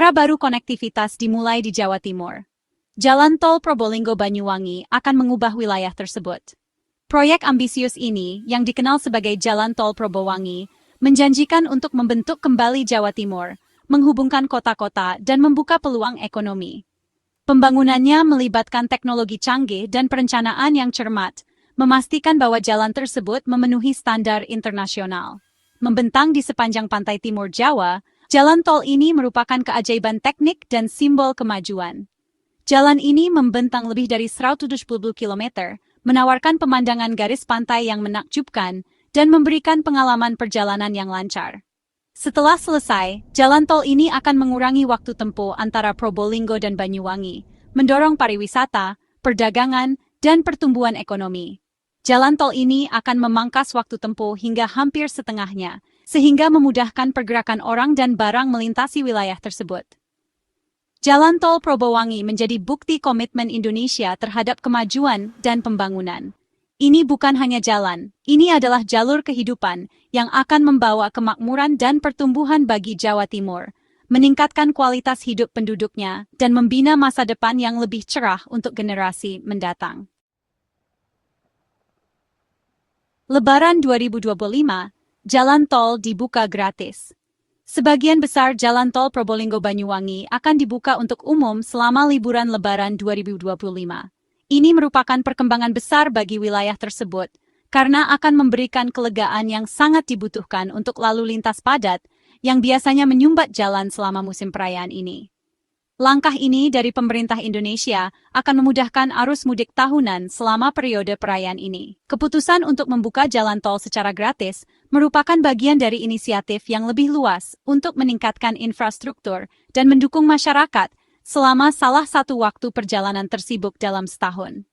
Era baru konektivitas dimulai di Jawa Timur. Jalan tol Probolinggo-Banyuwangi akan mengubah wilayah tersebut. Proyek ambisius ini, yang dikenal sebagai Jalan Tol Probowangi, menjanjikan untuk membentuk kembali Jawa Timur, menghubungkan kota-kota dan membuka peluang ekonomi. Pembangunannya melibatkan teknologi canggih dan perencanaan yang cermat, memastikan bahwa jalan tersebut memenuhi standar internasional. Membentang di sepanjang pantai timur Jawa, jalan tol ini merupakan keajaiban teknik dan simbol kemajuan. Jalan ini membentang lebih dari 170 km, menawarkan pemandangan garis pantai yang menakjubkan dan memberikan pengalaman perjalanan yang lancar. Setelah selesai, jalan tol ini akan mengurangi waktu tempuh antara Probolinggo dan Banyuwangi, mendorong pariwisata, perdagangan, dan pertumbuhan ekonomi. Jalan tol ini akan memangkas waktu tempuh hingga hampir setengahnya, sehingga memudahkan pergerakan orang dan barang melintasi wilayah tersebut. Jalan tol Probowangi menjadi bukti komitmen Indonesia terhadap kemajuan dan pembangunan. Ini bukan hanya jalan, ini adalah jalur kehidupan yang akan membawa kemakmuran dan pertumbuhan bagi Jawa Timur, meningkatkan kualitas hidup penduduknya, dan membina masa depan yang lebih cerah untuk generasi mendatang. Lebaran 2025, jalan tol dibuka gratis. Sebagian besar jalan tol Probolinggo-Banyuwangi akan dibuka untuk umum selama liburan Lebaran 2025. Ini merupakan perkembangan besar bagi wilayah tersebut, karena akan memberikan kelegaan yang sangat dibutuhkan untuk lalu lintas padat yang biasanya menyumbat jalan selama musim perayaan ini. Langkah ini dari pemerintah Indonesia akan memudahkan arus mudik tahunan selama periode perayaan ini. Keputusan untuk membuka jalan tol secara gratis merupakan bagian dari inisiatif yang lebih luas untuk meningkatkan infrastruktur dan mendukung masyarakat selama salah satu waktu perjalanan tersibuk dalam setahun.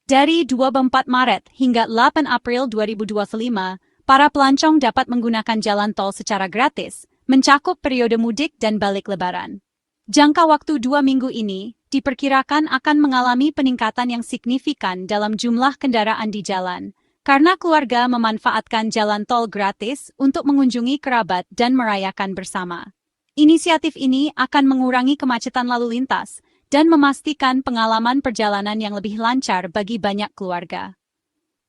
Dari 24 Maret hingga 8 April 2025, para pelancong dapat menggunakan jalan tol secara gratis, mencakup periode mudik dan balik lebaran. Jangka waktu 2 minggu ini diperkirakan akan mengalami peningkatan yang signifikan dalam jumlah kendaraan di jalan, karena keluarga memanfaatkan jalan tol gratis untuk mengunjungi kerabat dan merayakan bersama. Inisiatif ini akan mengurangi kemacetan lalu lintas dan memastikan pengalaman perjalanan yang lebih lancar bagi banyak keluarga.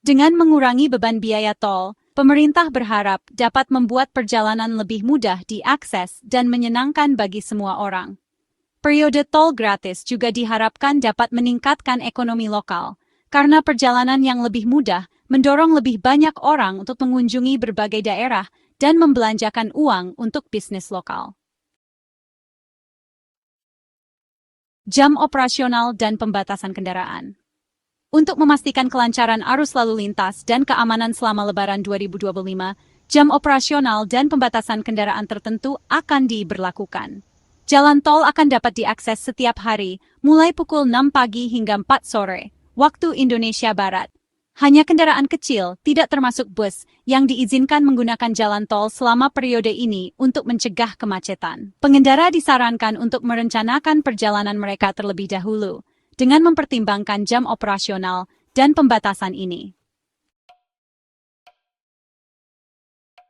Dengan mengurangi beban biaya tol, pemerintah berharap dapat membuat perjalanan lebih mudah diakses dan menyenangkan bagi semua orang. Periode tol gratis juga diharapkan dapat meningkatkan ekonomi lokal, karena perjalanan yang lebih mudah mendorong lebih banyak orang untuk mengunjungi berbagai daerah dan membelanjakan uang untuk bisnis lokal. Jam operasional dan pembatasan kendaraan. Untuk memastikan kelancaran arus lalu lintas dan keamanan selama Lebaran 2025, jam operasional dan pembatasan kendaraan tertentu akan diberlakukan. Jalan tol akan dapat diakses setiap hari, mulai pukul 6 pagi hingga 4 sore, waktu Indonesia Barat. Hanya kendaraan kecil, tidak termasuk bus, yang diizinkan menggunakan jalan tol selama periode ini untuk mencegah kemacetan. Pengendara disarankan untuk merencanakan perjalanan mereka terlebih dahulu, dengan mempertimbangkan jam operasional dan pembatasan ini.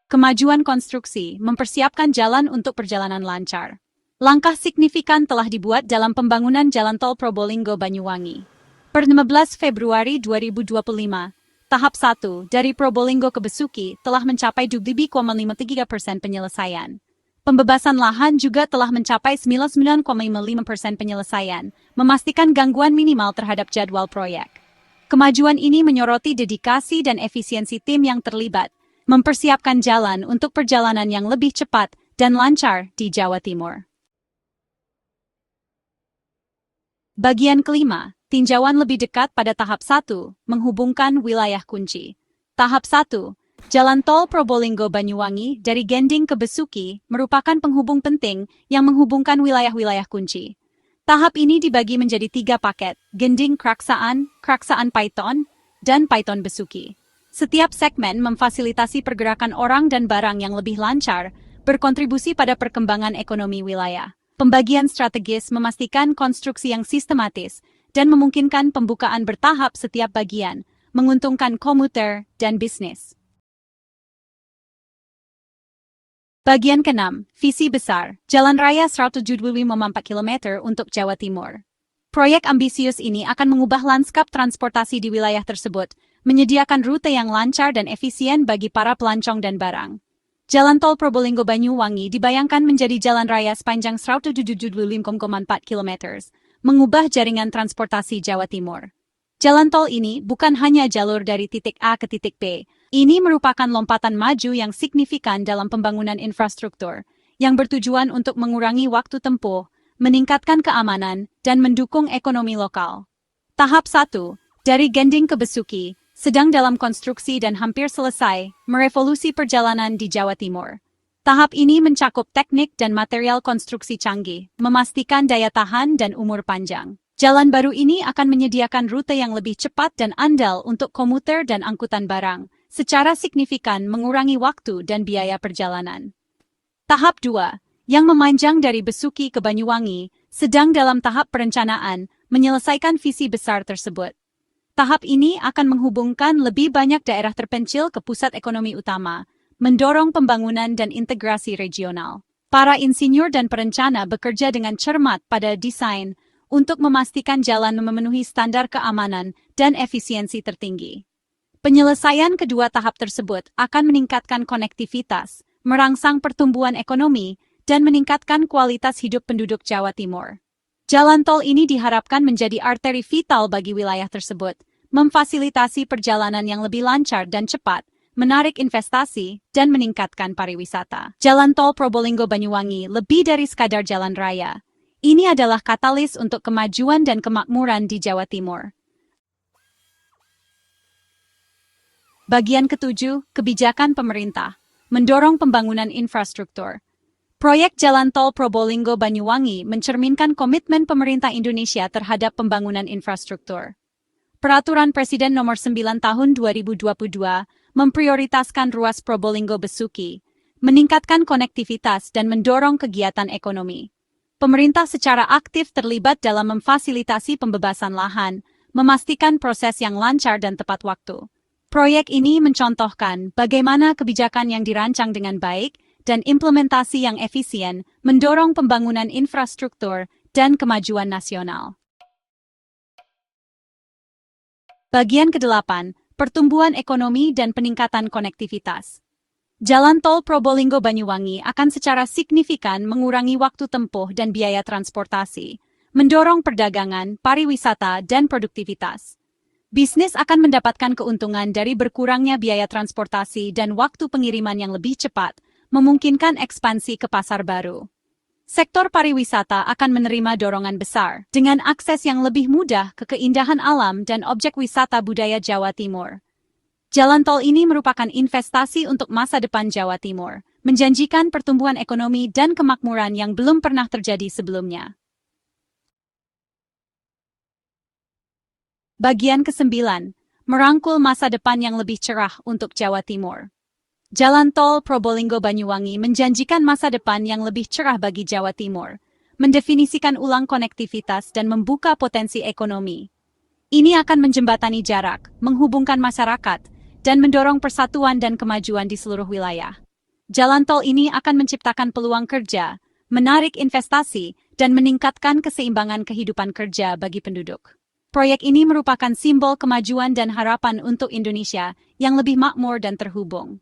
Kemajuan konstruksi mempersiapkan jalan untuk perjalanan lancar. Langkah signifikan telah dibuat dalam pembangunan jalan tol Probolinggo-Banyuwangi. Per 15 Februari 2025, tahap 1 dari Probolinggo ke Besuki telah mencapai 2,53% penyelesaian. Pembebasan lahan juga telah mencapai 99,55% penyelesaian, memastikan gangguan minimal terhadap jadwal proyek. Kemajuan ini menyoroti dedikasi dan efisiensi tim yang terlibat, mempersiapkan jalan untuk perjalanan yang lebih cepat dan lancar di Jawa Timur. Bagian kelima, tinjauan lebih dekat pada tahap 1, menghubungkan wilayah kunci. Tahap 1, jalan tol Probolinggo-Banyuwangi dari Gending ke Besuki merupakan penghubung penting yang menghubungkan wilayah-wilayah kunci. Tahap ini dibagi menjadi 3 paket, Gending Kraksaan, Kraksaan Paiton, dan Paiton Besuki. Setiap segmen memfasilitasi pergerakan orang dan barang yang lebih lancar, berkontribusi pada perkembangan ekonomi wilayah. Pembagian strategis memastikan konstruksi yang sistematis dan memungkinkan pembukaan bertahap setiap bagian, menguntungkan komuter dan bisnis. Bagian ke-6, visi besar, Jalan Raya 175 km untuk Jawa Timur. Proyek ambisius ini akan mengubah lanskap transportasi di wilayah tersebut, menyediakan rute yang lancar dan efisien bagi para pelancong dan barang. Jalan tol Probolinggo-Banyuwangi dibayangkan menjadi jalan raya sepanjang 175,4 km, mengubah jaringan transportasi Jawa Timur. Jalan tol ini bukan hanya jalur dari titik A ke titik B, ini merupakan lompatan maju yang signifikan dalam pembangunan infrastruktur, yang bertujuan untuk mengurangi waktu tempuh, meningkatkan keamanan, dan mendukung ekonomi lokal. Tahap 1, dari Gending ke Besuki, sedang dalam konstruksi dan hampir selesai, merevolusi perjalanan di Jawa Timur. Tahap ini mencakup teknik dan material konstruksi canggih, memastikan daya tahan dan umur panjang. Jalan baru ini akan menyediakan rute yang lebih cepat dan andal untuk komuter dan angkutan barang, secara signifikan mengurangi waktu dan biaya perjalanan. Tahap 2, yang memanjang dari Besuki ke Banyuwangi, sedang dalam tahap perencanaan, menyelesaikan visi besar tersebut. Tahap ini akan menghubungkan lebih banyak daerah terpencil ke pusat ekonomi utama, mendorong pembangunan dan integrasi regional. Para insinyur dan perencana bekerja dengan cermat pada desain untuk memastikan jalan memenuhi standar keamanan dan efisiensi tertinggi. Penyelesaian kedua tahap tersebut akan meningkatkan konektivitas, merangsang pertumbuhan ekonomi, dan meningkatkan kualitas hidup penduduk Jawa Timur. Jalan tol ini diharapkan menjadi arteri vital bagi wilayah tersebut, memfasilitasi perjalanan yang lebih lancar dan cepat, menarik investasi, dan meningkatkan pariwisata. Jalan tol Probolinggo-Banyuwangi lebih dari sekadar jalan raya. Ini adalah katalis untuk kemajuan dan kemakmuran di Jawa Timur. Bagian ke-7, kebijakan pemerintah, mendorong pembangunan infrastruktur. Proyek Jalan Tol Probolinggo-Banyuwangi mencerminkan komitmen pemerintah Indonesia terhadap pembangunan infrastruktur. Peraturan Presiden Nomor 9 Tahun 2022 memprioritaskan ruas Probolinggo-Besuki, meningkatkan konektivitas dan mendorong kegiatan ekonomi. Pemerintah secara aktif terlibat dalam memfasilitasi pembebasan lahan, memastikan proses yang lancar dan tepat waktu. Proyek ini mencontohkan bagaimana kebijakan yang dirancang dengan baik dan implementasi yang efisien mendorong pembangunan infrastruktur dan kemajuan nasional. Bagian ke-8, pertumbuhan ekonomi dan peningkatan konektivitas. Jalan tol Probolinggo-Banyuwangi akan secara signifikan mengurangi waktu tempuh dan biaya transportasi, mendorong perdagangan, pariwisata, dan produktivitas. Bisnis akan mendapatkan keuntungan dari berkurangnya biaya transportasi dan waktu pengiriman yang lebih cepat, memungkinkan ekspansi ke pasar baru. Sektor pariwisata akan menerima dorongan besar, dengan akses yang lebih mudah ke keindahan alam dan objek wisata budaya Jawa Timur. Jalan tol ini merupakan investasi untuk masa depan Jawa Timur, menjanjikan pertumbuhan ekonomi dan kemakmuran yang belum pernah terjadi sebelumnya. Bagian ke-9, merangkul masa depan yang lebih cerah untuk Jawa Timur. Jalan tol Probolinggo-Banyuwangi menjanjikan masa depan yang lebih cerah bagi Jawa Timur, mendefinisikan ulang konektivitas dan membuka potensi ekonomi. Ini akan menjembatani jarak, menghubungkan masyarakat, dan mendorong persatuan dan kemajuan di seluruh wilayah. Jalan tol ini akan menciptakan peluang kerja, menarik investasi, dan meningkatkan keseimbangan kehidupan kerja bagi penduduk. Proyek ini merupakan simbol kemajuan dan harapan untuk Indonesia yang lebih makmur dan terhubung.